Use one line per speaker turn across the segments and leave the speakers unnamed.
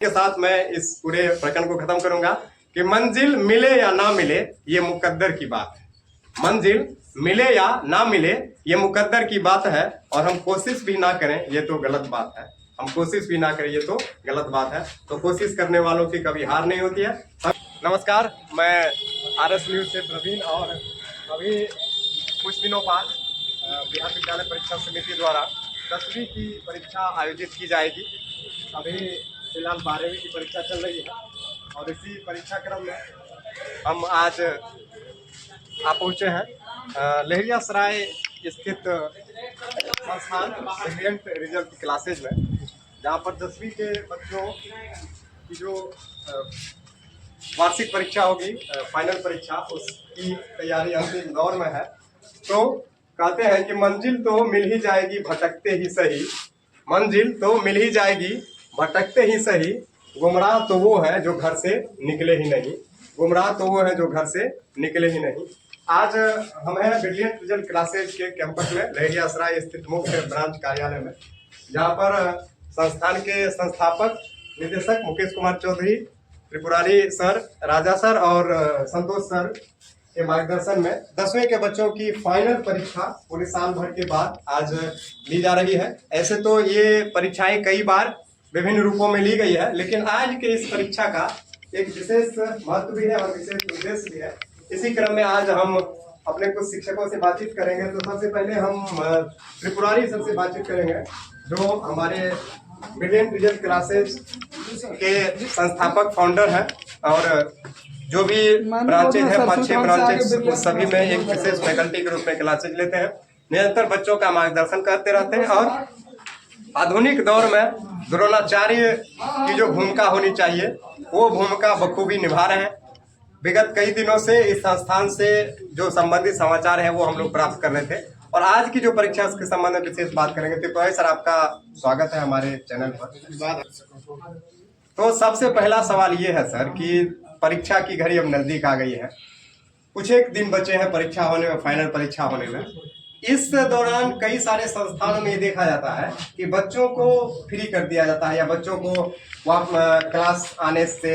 के साथ मैं इस पूरे प्रकरण को खत्म करूंगा कि मंजिल मिले या ना मिले ये मुकद्दर की बात है। मंजिल मिले या ना मिले ये मुकद्दर की बात है, और हम कोशिश भी ना करें ये तो गलत बात है। हम कोशिश भी ना करें ये तो गलत बात है। तो कोशिश करने वालों की कभी हार नहीं होती है। नमस्कार, मैं RS न्यूज से प्रवीण, और अभी कुछ दिनों बाद बिहार विद्यालय परीक्षा समिति द्वारा 10वीं की परीक्षा आयोजित की जाएगी। अभी फिलहाल 12वीं की परीक्षा चल रही है, और इसी परीक्षा क्रम में हम आज आ पहुँचे हैं लहरियासराय स्थित संस्थान ब्रिलियंट रिजल्ट क्लासेज में, जहाँ पर 10वीं के बच्चों की जो वार्षिक परीक्षा होगी, फाइनल परीक्षा, उसकी तैयारी अंतिम दौर में है। तो कहते हैं कि मंजिल तो मिल ही जाएगी भटकते ही सही, मंजिल तो मिल ही जाएगी भटकते ही सही, गुमराह तो वो है जो घर से निकले ही नहीं, गुमराह तो वो है जो घर से निकले ही नहीं। आज हम हैं ब्रिलियंट रिजल्ट क्लासेज के कैंपस में, लहरियासराय स्थित मुख्य ब्रांच कार्यालय में, जहाँ पर संस्थान के संस्थापक निदेशक मुकेश कुमार चौधरी, त्रिपुरारी सर, राजा सर और संतोष सर के मार्गदर्शन में 10वीं के बच्चों की फाइनल परीक्षा पूरे साल भर के बाद आज ली जा रही है। ऐसे तो ये परीक्षाएं कई बार विभिन्न रूपों में ली गई है, लेकिन आज के इस परीक्षा का एक विशेष महत्व भी है और विशेष उद्देश्य भी है। इसी क्रम में आज हम अपने कुछ शिक्षकों से बातचीत करेंगे। तो सबसे पहले हम त्रिपुरारी सर से बातचीत करेंगे, जो हमारे ब्रिलियंट रिजल्ट क्लासेज के संस्थापक फाउंडर हैं, और जो भी ब्रांचेज है 5-6 ब्रांचेज, उस सभी में एक विशेष फैकल्टी के रूप में क्लासेज लेते हैं, निरंतर बच्चों का मार्गदर्शन करते रहते हैं, और आधुनिक दौर में द्रोणाचार्य की जो भूमिका होनी चाहिए वो भूमिका बखूबी निभा रहे हैं। विगत कई दिनों से इस संस्थान से जो संबंधित समाचार है वो हम लोग प्राप्त कर रहे थे, और आज की जो परीक्षा उसके संबंध में विशेष बात करेंगे। तो सर, आपका स्वागत है हमारे चैनल पर। तो सबसे पहला सवाल ये है सर कि परीक्षा की घड़ी अब नजदीक आ गई है, कुछ एक दिन बचे हैं परीक्षा होने में, फाइनल परीक्षा होने में। इस दौरान कई सारे संस्थानों में ये देखा जाता है कि बच्चों को फ्री कर दिया जाता है, या बच्चों को वहाँ क्लास आने से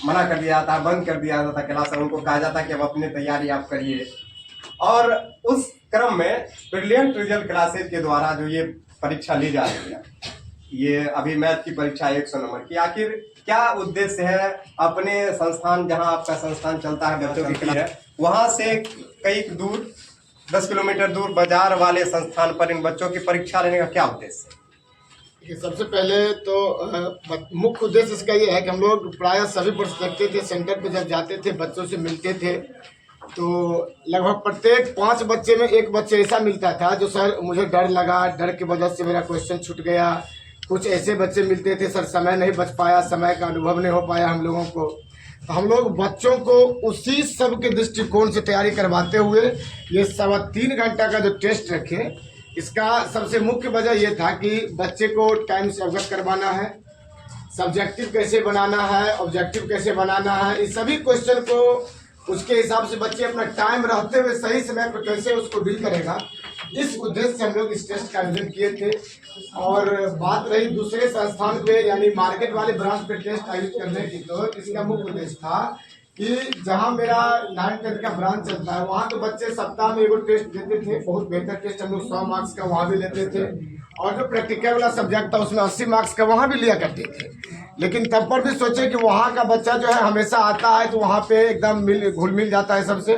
मना कर दिया जाता है, बंद कर दिया जाता है क्लास, और उनको कहा जाता है कि अब अपनी तैयारी आप करिए। और उस क्रम में ब्रिलियंट रिजल्ट क्लासेज के द्वारा जो ये परीक्षा ली जा रही है, ये अभी मैथ की परीक्षा 100 नंबर की, आखिर क्या उद्देश्य है? अपने संस्थान, जहां आपका संस्थान चलता है बच्चों की क्लास, वहां से कई दूर 10 किलोमीटर दूर बाजार वाले संस्थान पर इन बच्चों की परीक्षा लेने का क्या उद्देश्य है?
सबसे पहले तो मुख्य उद्देश्य इसका ये है कि हम लोग प्रायः सभी वर्ष देखते थे, सेंटर पे जब जाते थे बच्चों से मिलते थे, तो लगभग प्रत्येक 5 बच्चे में एक बच्चे ऐसा मिलता था जो सर मुझे डर लगा, डर की वजह से मेरा क्वेश्चन छूट गया। कुछ ऐसे बच्चे मिलते थे, सर समय नहीं बच पाया, समय का अनुभव नहीं हो पाया हम लोगों को। तो हम लोग बच्चों को उसी सब के दृष्टिकोण से तैयारी करवाते हुए ये 3.25 घंटा का जो टेस्ट रखे, इसका सबसे मुख्य वजह ये था कि बच्चे को टाइम से अवगत करवाना है, सब्जेक्टिव कैसे बनाना है, ऑब्जेक्टिव कैसे बनाना है, इस सभी क्वेश्चन को उसके हिसाब से बच्चे अपना टाइम रहते हुए सही समय पर कैसे उसको डील करेगा, इस उद्देश्य से हम लोग इस टेस्ट का आयोजन किए थे। और बात रही दूसरे संस्थान पे यानी मार्केट वाले ब्रांच पे टेस्ट आयोजित करने की, तो इसका मुख्य उद्देश्य था कि जहां मेरा 9th-10th का ब्रांच चलता है वहां तो बच्चे सप्ताह में एगो टेस्ट देते थे, बहुत बेहतर टेस्ट हम लोग 100 मार्क्स का वहां भी लेते थे, और जो प्रैक्टिकल वाला सब्जेक्ट था उसमें 80 मार्क्स का वहां भी लिया करते थे। लेकिन तब पर भी सोचे कि वहाँ का बच्चा जो है हमेशा आता है तो वहाँ पे एकदम घुल मिल जाता है सबसे,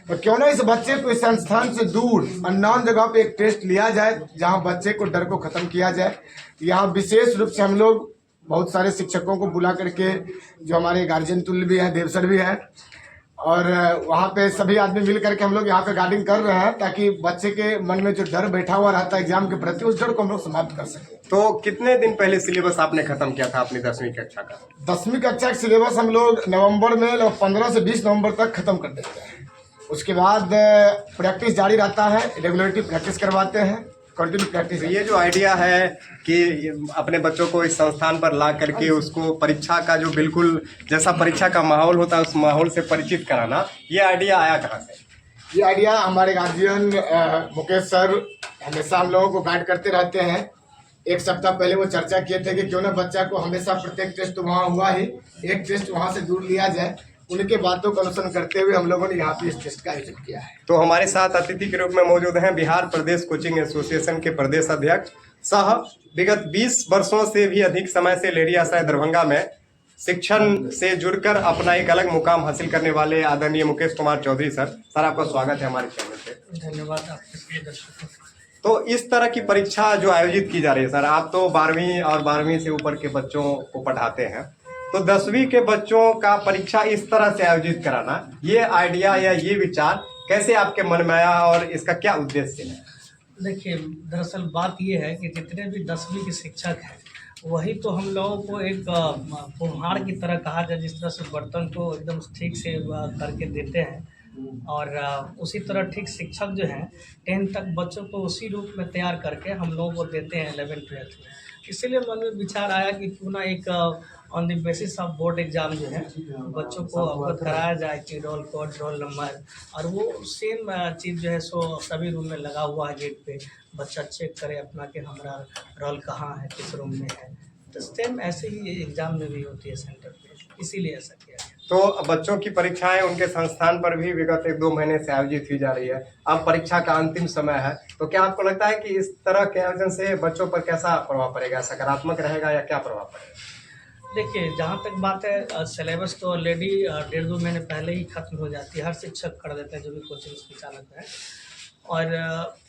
तो क्यों ना इस बच्चे को इस संस्थान से दूर अननोन जगह पे एक टेस्ट लिया जाए, जहाँ बच्चे को डर को खत्म किया जाए। यहाँ विशेष रूप से हम लोग बहुत सारे शिक्षकों को बुला करके, जो हमारे गार्जियन तुल्य भी हैं, देव सर भी हैं, और वहाँ पे सभी आदमी मिल करके हम लोग यहाँ पे गाइडिंग कर रहे हैं, ताकि बच्चे के मन में जो डर बैठा हुआ रहता है एग्जाम के प्रति, उस डर को हम लोग समाप्त कर सकें।
तो कितने दिन पहले सिलेबस आपने खत्म किया था अपनी 10वीं कक्षा का?
10वीं कक्षा का सिलेबस हम लोग नवंबर में 15 से 20 नवंबर तक खत्म कर देते हैं। उसके बाद प्रैक्टिस जारी रहता है, रेगुलरिटी प्रैक्टिस करवाते हैं, कंटिन्यू प्रैक्टिस।
ये जो आइडिया है कि अपने बच्चों को इस संस्थान पर ला करके उसको परीक्षा का जो बिल्कुल जैसा परीक्षा का माहौल होता है उस माहौल से परिचित कराना, ये आइडिया आया कहाँ से?
ये आइडिया हमारे गार्जियन मुकेश सर हमेशा हम लोगों को गाइड करते रहते हैं। एक सप्ताह पहले वो चर्चा किए थे कि क्यों ना बच्चा को हमेशा प्रत्येक टेस्ट तो वहाँ हुआ ही, एक टेस्ट वहाँ से दूर लिया जाए। उनके बातों का अनुसरण करते हुए हम लोगों ने यहाँ पे इस टेस्ट का आयोजन किया है।
तो हमारे साथ अतिथि के रूप में मौजूद हैं बिहार प्रदेश कोचिंग एसोसिएशन के प्रदेश अध्यक्ष सह विगत 20 वर्षों से भी अधिक समय से लेडी आश्रय दरभंगा में शिक्षण से जुड़कर अपना एक अलग मुकाम हासिल करने वाले आदरणीय मुकेश कुमार चौधरी सर। सर, आपका स्वागत है हमारे चैनल पे।
धन्यवाद आपके प्रिय दर्शकों।
तो इस तरह की परीक्षा जो आयोजित की जा रही है सर, आप तो 12वीं और 12वीं से ऊपर के बच्चों को पढ़ाते हैं, तो 10वीं के बच्चों का परीक्षा इस तरह से आयोजित कराना, ये आइडिया या ये विचार कैसे आपके मन में आया और इसका क्या उद्देश्य है?
देखिए, दरअसल बात ये है कि जितने भी 10वीं के शिक्षक हैं वही तो हम लोगों को एक कुम्हार की तरह कहा जाए, जिस तरह से बर्तन को एकदम ठीक से करके देते हैं, और उसी तरह ठीक शिक्षक जो हैं 10th तक बच्चों को उसी रूप में तैयार करके हम लोगों को देते हैं 11th 12th में। इसीलिए मन में विचार आया कि क्यों ना एक on the basis of board exam जो है बच्चों को अवगत कराया जाए कि रोल कोड, रोल नंबर, और वो सेम चीज़ जो है सो सभी रूम में लगा हुआ है गेट पे, बच्चा चेक करे अपना कि हमारा रोल कहाँ है, किस रूम में है। तो सेम ऐसे ही एग्ज़ाम में भी होती है सेंटर पे, इसीलिए ऐसा किया गया।
तो बच्चों की परीक्षाएं उनके संस्थान पर भी विगत 1-2 महीने से आयोजित की जा रही है, अब परीक्षा का अंतिम समय है, तो क्या आपको लगता है कि इस तरह के आयोजन से बच्चों पर कैसा प्रभाव पड़ेगा? सकारात्मक रहेगा या क्या प्रभाव पड़ेगा?
देखिए, जहाँ तक बात है सिलेबस तो ऑलरेडी 1.5-2 महीने पहले ही ख़त्म हो जाती है, हर शिक्षक कर देते हैं जो भी कोचिंग संचालक है। और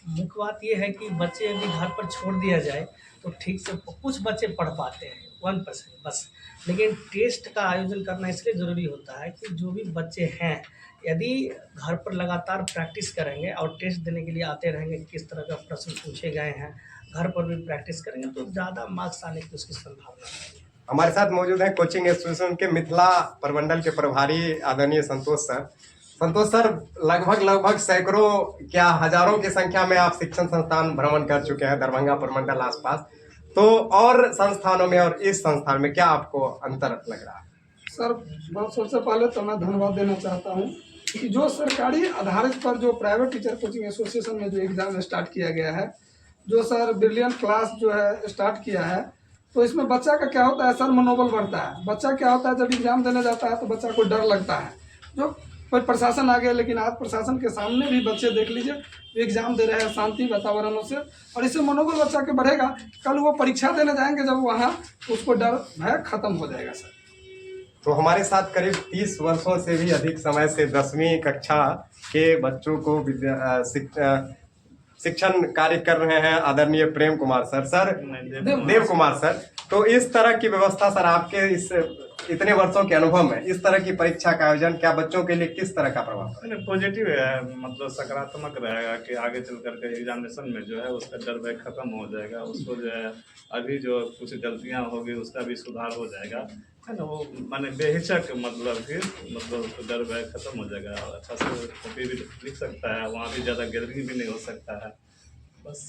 मुख्य बात ये है कि बच्चे यदि घर पर छोड़ दिया जाए तो ठीक से कुछ बच्चे पढ़ पाते हैं 1% बस, लेकिन टेस्ट का आयोजन करना इसलिए ज़रूरी होता है कि जो भी बच्चे हैं यदि घर पर लगातार प्रैक्टिस करेंगे और टेस्ट देने के लिए आते रहेंगे, किस तरह का प्रश्न पूछे गए हैं, घर पर भी प्रैक्टिस करेंगे तो ज़्यादा मार्क्स आने की उसकी संभावना है।
हमारे साथ मौजूद हैं कोचिंग एसोसिएशन के मिथिला प्रमंडल के प्रभारी आदरणीय संतोष सर। संतोष सर, लगभग सैकड़ों क्या हजारों की संख्या में आप शिक्षण संस्थान भ्रमण कर चुके हैं दरभंगा प्रमंडल आसपास, तो और संस्थानों में और इस संस्थान में क्या आपको अंतर लग रहा है?
सर, बहुत सबसे पहले तो मैं धन्यवाद देना चाहता हूं कि जो सरकारी आधारित पर जो प्राइवेट टीचर कोचिंग एसोसिएशन में जो एग्ज़ाम स्टार्ट किया गया है, जो सर ब्रिलियंट क्लास जो है स्टार्ट किया है, तो इसमें बच्चा का क्या होता है सर, मनोबल बढ़ता है। बच्चा क्या होता है जब एग्ज़ाम देने जाता है तो बच्चा को डर लगता है, जो कोई प्रशासन आ गया, लेकिन आज प्रशासन के सामने भी बच्चे देख लीजिए एग्ज़ाम दे रहे हैं शांति वातावरणों से, और इससे मनोबल बच्चा के बढ़ेगा। कल वो परीक्षा देने जाएंगे जब वहाँ, उसको डर भय खत्म हो जाएगा सर।
तो हमारे साथ करीब 30 वर्षों से भी अधिक समय से 10वीं कक्षा के बच्चों को शिक्षण कार्य कर रहे हैं आदरणीय प्रेम कुमार सर, देव कुमार सर। तो इस तरह की व्यवस्था सर, आपके इस इतने वर्षों के अनुभव में इस तरह की परीक्षा का आयोजन क्या बच्चों के लिए किस तरह का प्रभाव पड़ेगा?
पॉजिटिव है, मतलब सकारात्मक रहेगा कि आगे चल करके एग्जामिनेशन में जो है उसका डर भय खत्म हो जाएगा, उसको जो है अभी जो कुछ गलतियां होगी उसका भी सुधार हो जाएगा, है ना। वो माने बेहिचक मतलब उसको डर भय खत्म हो जाएगा, अच्छा से कॉपी भी लिख सकता है, वहाँ भी ज़्यादा गिरवी भी नहीं हो सकता है बस।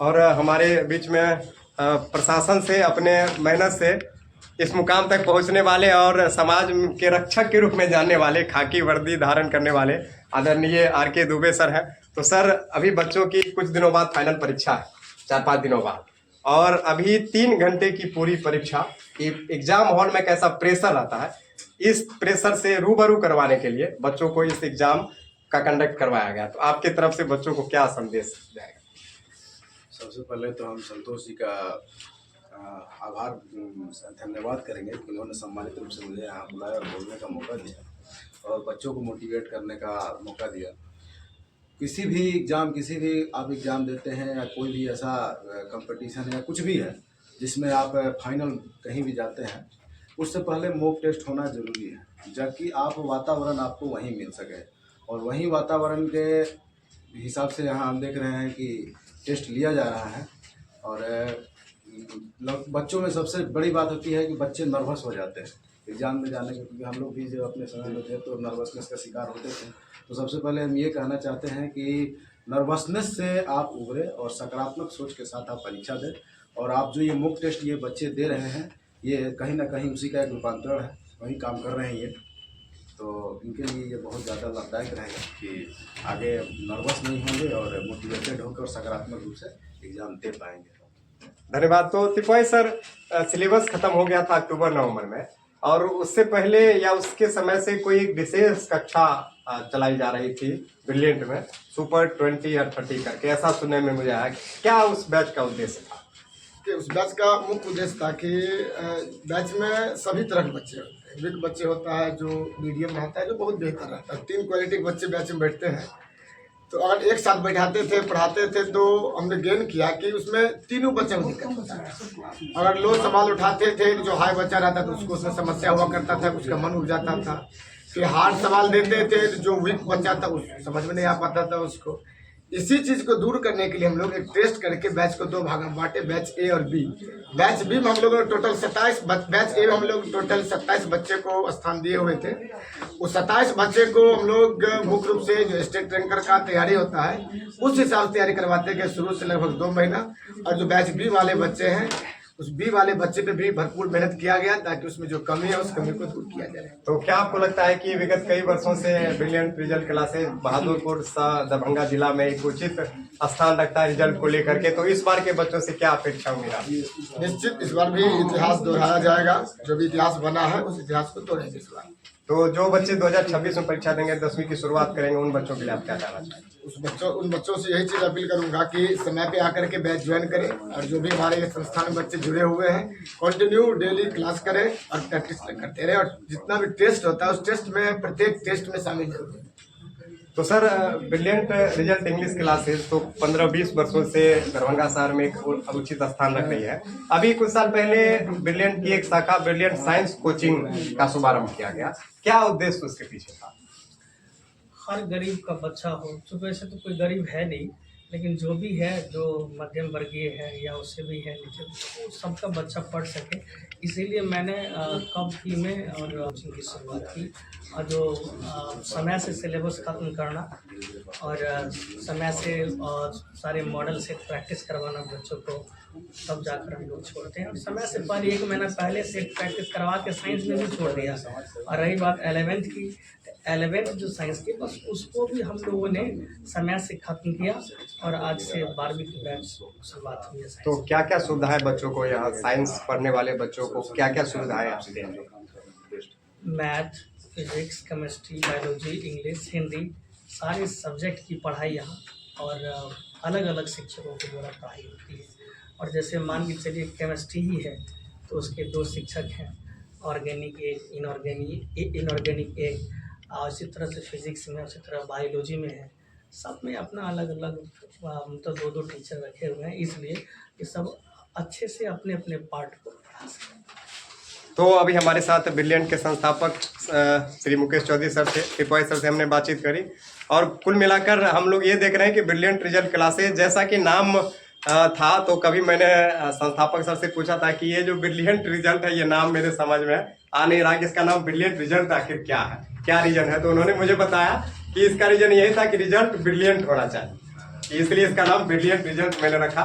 और हमारे बीच में प्रशासन से अपने मेहनत से इस मुकाम तक पहुंचने वाले और समाज के रक्षक के रूप में जानने वाले, खाकी वर्दी धारण करने वाले आदरणीय RK दुबे सर हैं। तो सर, अभी बच्चों की कुछ दिनों बाद फाइनल परीक्षा है, 4-5 दिनों बाद, और अभी 3 घंटे की पूरी परीक्षा, एग्जाम हॉल में कैसा प्रेशर रहता है, इस प्रेशर से रूबरू करवाने के लिए बच्चों को इस एग्जाम का कंडक्ट करवाया गया, तो आपकी तरफ से बच्चों को क्या संदेश जाएगा?
सबसे पहले तो हम संतोष जी का आभार धन्यवाद करेंगे कि उन्होंने सम्मानित रूप से मुझे यहाँ बुलाया और बोलने का मौका दिया और बच्चों को मोटिवेट करने का मौका दिया। किसी भी एग्ज़ाम, किसी भी आप एग्ज़ाम देते हैं या कोई भी ऐसा कंपटीशन है, कुछ भी है जिसमें आप फाइनल कहीं भी जाते हैं, उससे पहले मॉक टेस्ट होना ज़रूरी है, जबकि आप वातावरण आपको वहीं मिल सके। और वहीं वातावरण के हिसाब से यहाँ हम देख रहे हैं कि टेस्ट लिया जा रहा है। और बच्चों में सबसे बड़ी बात होती है कि बच्चे नर्वस हो जाते हैं एग्ज़ाम में जाने के, क्योंकि हम लोग भी जो अपने समय में थे तो नर्वसनेस का शिकार होते थे। तो सबसे पहले हम ये कहना चाहते हैं कि नर्वसनेस से आप उभरे और सकारात्मक सोच के साथ आप परीक्षा दें। और आप जो ये मॉक टेस्ट ये बच्चे दे रहे हैं, ये कहीं ना कहीं उसी का एक रूपांतरण है, वही काम कर रहे हैं ये, तो इनके लिए ये बहुत ज़्यादा लाभदायक रहेगा कि आगे नर्वस नहीं होंगे और मोटिवेटेड होकर सकारात्मक रूप से एग्ज़ाम दे पाएंगे।
धन्यवाद। तो तिपोई सर, सिलेबस खत्म हो गया था अक्टूबर नवंबर में, और उससे पहले या उसके समय से कोई एक विशेष कक्षा चलाई जा रही थी ब्रिलियंट में, सुपर 20 या 30 करके, ऐसा सुनने में मुझे आया। क्या उस बैच का उद्देश्य था?
कि उस बैच का मुख्य उद्देश्य था कि बैच में सभी तरह के बच्चे होते हैं। वीक बच्चे होता है, जो मीडियम रहता है, जो बहुत बेहतर रहता है। 3 क्वालिटी के बच्चे बैच में बैठते हैं। तो अगर एक साथ बैठाते थे, पढ़ाते थे, तो हमने गेन किया कि उसमें तीनों बच्चों को दिक्कत होता है। अगर लो सवाल उठाते थे, जो हाई बच्चा रहता था उसको उसमें समस्या हुआ करता था, उसका मन उब जाता था। फिर हार्ड सवाल देते थे, जो वीक बच्चा था उस समझ में नहीं आ पाता था उसको। इसी चीज़ को दूर करने के लिए हम लोग एक टेस्ट करके बैच को 2 भाग में बांटे, बैच ए और बी। बैच बी में हम लोगों ने टोटल 27, बैच ए में हम लोग टोटल 27 बच्चे को स्थान दिए हुए थे। उस 27 बच्चे को हम लोग मुख्य रूप से जो स्टेट रैंकर का तैयारी होता है उस हिसाब से तैयारी करवाते हैं, शुरू से लगभग 2 महीना। और जो बैच बी वाले बच्चे हैं, उस बी वाले बच्चे पे भी भरपूर मेहनत किया गया ताकि उसमें जो कमी है उस कमी को दूर किया जाए।
तो क्या आपको लगता है कि विगत कई वर्षों से brilliant result classes Bahadurpur Darbhanga जिला में एक उचित स्थान रखता है रिजल्ट को लेकर के, तो इस बार के बच्चों से क्या अपेक्षा उम्मीद?
निश्चित इस बार भी इतिहास दोहराया जाएगा। जो भी इतिहास बना है उस इतिहास को तोड़ेंगे इस बार।
तो जो बच्चे 2026 में परीक्षा देंगे, 10वीं की शुरुआत करेंगे, उन बच्चों के लिए आप क्या कहना चाहेंगे?
उन बच्चों से यही चीज़ अपील करूंगा कि समय पे आकर के बैच ज्वाइन करें, और जो भी हमारे संस्थान में बच्चे जुड़े हुए हैं कंटिन्यू डेली क्लास करें और प्रैक्टिस करते रहे। और जितना भी टेस्ट होता है उस टेस्ट में, प्रत्येक टेस्ट में शामिल जरूर है।
तो sir, brilliant result English classes तो 15-20 वर्षों से दरभंगा शहर में एक उचित स्थान रख रही है। अभी कुछ साल पहले ब्रिलियंट की एक शाखा ब्रिलियंट साइंस कोचिंग का शुभारंभ किया गया, क्या उद्देश्य उसके पीछे था?
हर गरीब का बच्चा हो, तो वैसे तो कोई गरीब है नहीं, लेकिन जो भी है, जो मध्यम वर्गीय है या उससे भी है नीचे, तो सबका बच्चा पढ़ सके, इसीलिए मैंने कब की में और कोचिंग की शुरुआत की। और जो समय से सिलेबस खत्म करना और समय से सारे मॉडल से प्रैक्टिस करवाना बच्चों को, तब जाकर हम लोग छोड़ते हैं। और समय से पहले 1 महीना पहले से प्रैक्टिस करवा के साइंस में भी छोड़ दिया। और रही बात 11वीं की, 11वीं जो साइंस की, बस उसको भी हम लोगों ने समय से खत्म किया और आज से 12वीं की बैच शुरुआत हुई है।
तो क्या क्या सुविधाएं बच्चों को, यहाँ साइंस पढ़ने वाले बच्चों को क्या क्या सुविधाएं आप दें?
Math, physics, chemistry, biology, English, Hindi, सारे सब्जेक्ट की पढ़ाई यहाँ, और अलग अलग शिक्षकों के द्वारा पढ़ाई होती है। और जैसे मान के चलिए केमिस्ट्री ही है तो उसके 2 शिक्षक हैं, ऑर्गेनिक एक, इनऑर्गेनिक एक, और इसी तरह से फिजिक्स में, उसी तरह बायोलॉजी में है। सब में अपना अलग अलग मतलब 2-2 टीचर रखे हुए हैं, इसलिए ये सब अच्छे से अपने अपने पार्ट को पढ़ा सकें।
तो अभी हमारे साथ ब्रिलियंट के संस्थापक श्री मुकेश चौधरी सर थे, तिपोई सर से हमने बातचीत करी, और कुल मिलाकर हम लोग ये देख रहे हैं कि ब्रिलियंट रिजल्ट क्लासेस, जैसा कि नाम था, तो कभी मैंने संस्थापक सर से पूछा था कि ये जो ब्रिलियंट रिजल्ट है, ये नाम मेरे समझ में आ नहीं रहा कि इसका नाम ब्रिलियंट रिजल्ट आखिर क्या है, क्या रीजन है। तो उन्होंने मुझे बताया कि इसका रीजन यही था कि रिजल्ट ब्रिलियंट होना चाहिए, इसलिए इसका नाम ब्रिलियंट रिजल्ट मैंने रखा।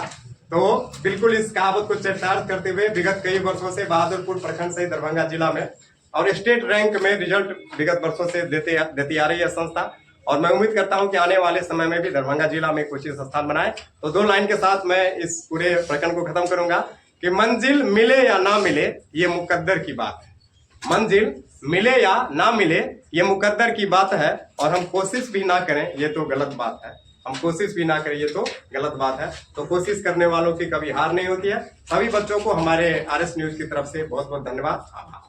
तो बिल्कुल इस कहावत को चरितार्थ करते हुए विगत कई वर्षों से बहादुरपुर प्रखंड से दरभंगा जिला में और स्टेट रैंक में रिजल्ट विगत वर्षों से देती आ रही है संस्था, और मैं उम्मीद करता हूं कि आने वाले समय में भी दरभंगा जिला में कुछ स्थान बनाए। तो 2 लाइन के साथ मैं इस पूरे प्रकरण को खत्म करूंगा कि मंजिल मिले या ना मिले ये मुकद्दर की बात है। मंजिल मिले या ना मिले ये मुकद्दर की बात है, और हम कोशिश भी ना करें ये तो गलत बात है। हम कोशिश भी ना करें ये तो गलत बात है। तो कोशिश करने वालों की कभी हार नहीं होती है। सभी बच्चों को हमारे RS न्यूज की तरफ से बहुत बहुत धन्यवाद, आभार।